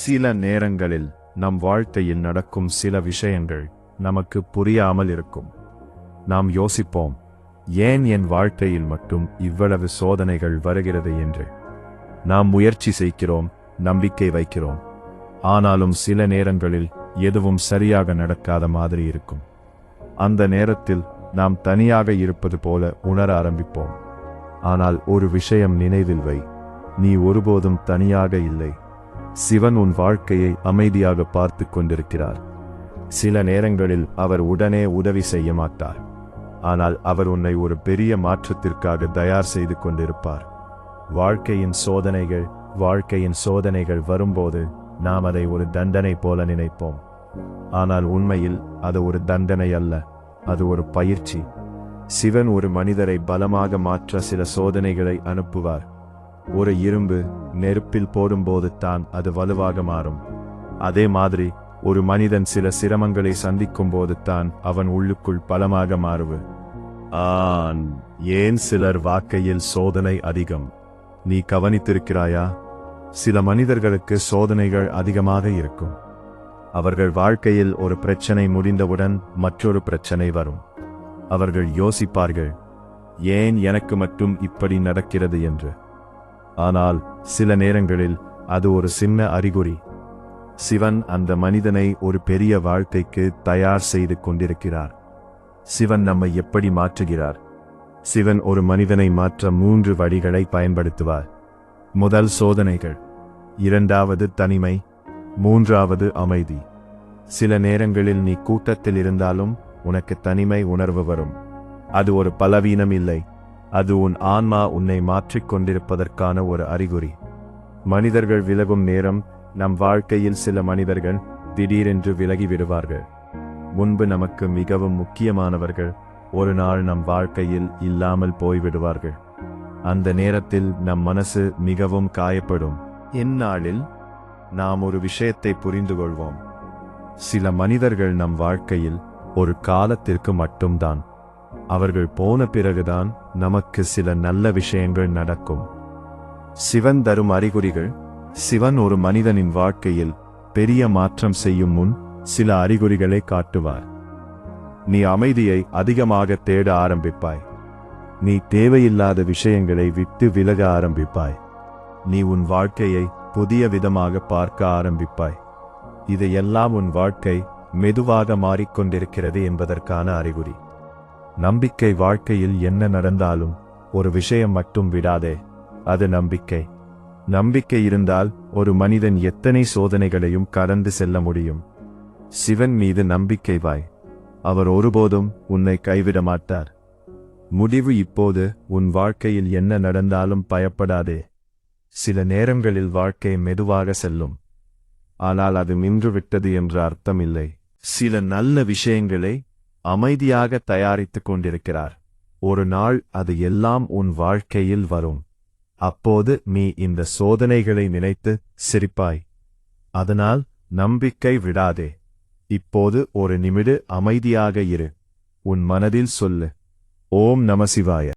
சில நேரங்களில் நம் வாழ்க்கையில் நடக்கும் சில விஷயங்கள் நமக்கு புரியாமல் இருக்கும். நாம் யோசிப்போம், ஏன் என் வாழ்க்கையில் மட்டும் இவ்வளவு சோதனைகள் வருகிறது என்று. நாம் முயற்சி செய்கிறோம், நம்பிக்கை வைக்கிறோம். ஆனாலும் சில நேரங்களில் எதுவும் சரியாக நடக்காத மாதிரி இருக்கும். அந்த நேரத்தில் நாம் தனியாக இருப்பது போல உணர ஆரம்பிப்போம். ஆனால் ஒரு விஷயம் நினைவில் வை, நீ ஒருபோதும் தனியாக இல்லை. சிவன் உன் வாழ்க்கையை அமைதியாக பார்த்து கொண்டிருக்கிறார். சில நேரங்களில் அவர் உடனே உதவி செய்ய மாட்டார். ஆனால் அவர் உன்னை ஒரு பெரிய மாற்றத்திற்காக தயார் செய்து கொண்டிருப்பார். வாழ்க்கையின் சோதனைகள் வரும்போது நாம் அதை ஒரு தண்டனை போல நினைப்போம். ஆனால் உண்மையில் அது ஒரு தண்டனை அல்ல, அது ஒரு பயிற்சி. சிவன் ஒரு மனிதரை பலமாக மாற்ற சில சோதனைகளை அனுப்புவார். ஒரு இரும்பு நெருப்பில் போடும்போது தான் அது வலுவாக மாறும். அதே மாதிரி ஒரு மனிதன் சில சிரமங்களை சந்திக்கும் போது தான் அவன் உள்ளுக்குள் பலமாக மாறுவான். ஏன் சிலர் வாழ்க்கையில் சோதனை அதிகம்? நீ கவனித்திருக்கிறாயா? சில மனிதர்களுக்கு சோதனைகள் அதிகமாக இருக்கும். அவர்கள் வாழ்க்கையில் ஒரு பிரச்சனை முடிந்தவுடன் மற்றொரு பிரச்சனை வரும். அவர்கள் யோசிப்பார்கள், ஏன் எனக்கு மட்டும் இப்படி நடக்கிறது என்று. ஆனால் சில நேரங்களில் அது ஒரு சின்ன அறிகுறி. சிவன் அந்த மனிதனை ஒரு பெரிய வாழ்க்கைக்கு தயார் செய்து கொண்டிருக்கிறார். சிவன் நம்மை எப்படி மாற்றுகிறார்? சிவன் ஒரு மனிதனை மாற்ற 3 வழிகளை பயன்படுத்துவார். முதல் சோதனைகள், 2வது தனிமை, 3வது அமைதி. சில நேரங்களில் நீ கூட்டத்தில் இருந்தாலும் உனக்கு தனிமை உணர்வு வரும். அது ஒரு பலவீனம் இல்லை, அது உன் ஆன்மா உன்னை மாற்றிக் கொண்டிருப்பதற்கான ஒரு அறிகுறி. மனிதர்கள் விலகும் நேரம், நம் வாழ்க்கையில் சில மனிதர்கள் திடீரென்று விலகி விடுவார்கள். முன்பு நமக்கு மிகவும் முக்கியமானவர்கள் ஒரு நாள் நம் வாழ்க்கையில் இல்லாமல் போய்விடுவார்கள். அந்த நேரத்தில் நம் மனசு மிகவும் காயப்படும். இந்நாளில் நாம் ஒரு விஷயத்தை புரிந்து கொள்வோம். சில மனிதர்கள் நம் வாழ்க்கையில் ஒரு காலத்திற்கு மட்டும்தான். அவர்கள் போன பிறகுதான் நமக்கு சில நல்ல விஷயங்கள் நடக்கும். சிவன் தரும் அறிகுறிகள். சிவன் ஒரு மனிதனின் வாழ்க்கையில் பெரிய மாற்றம் செய்யும் முன் சில அறிகுறிகளை காட்டுவார். நீ அமைதியை அதிகமாக தேட ஆரம்பிப்பாய். நீ தேவையில்லாத விஷயங்களை விட்டு விலக ஆரம்பிப்பாய். நீ உன் வாழ்க்கையை புதிய விதமாக பார்க்க ஆரம்பிப்பாய். இதையெல்லாம் உன் வாழ்க்கை மெதுவாக மாறிக்கொண்டிருக்கிறது என்பதற்கான அறிகுறி. நம்பிக்கை. வாழ்க்கையில் என்ன நடந்தாலும் ஒரு விஷயம் மட்டும் விடாதே, அது நம்பிக்கை. நம்பிக்கை இருந்தால் ஒரு மனிதன் எத்தனை சோதனைகளையும் கடந்து செல்ல முடியும். சிவன் மீது நம்பிக்கை வை. அவர் ஒருபோதும் உன்னை கைவிட மாட்டார். முடிவு இப்போது. உன் வாழ்க்கையில் என்ன நடந்தாலும் பயப்படாதே. சில நேரங்களில் வாழ்க்கை மெதுவாக செல்லும். ஆனால் அது நின்றுவிட்டது என்ற அர்த்தம் இல்லை. சில நல்ல விஷயங்களை அமைதியாக தயாரித்துக் கொண்டிருக்கிறார். ஒரு நாள் அது எல்லாம் உன் வாழ்க்கையில் வரும். அப்போது நீ இந்த சோதனைகளை நினைத்து சிரிப்பாய். அதனால் நம்பிக்கை விடாதே. இப்போது ஒரு நிமிடம் அமைதியாக இரு. உன் மனதில் சொல்லு, ஓம் நம சிவாய.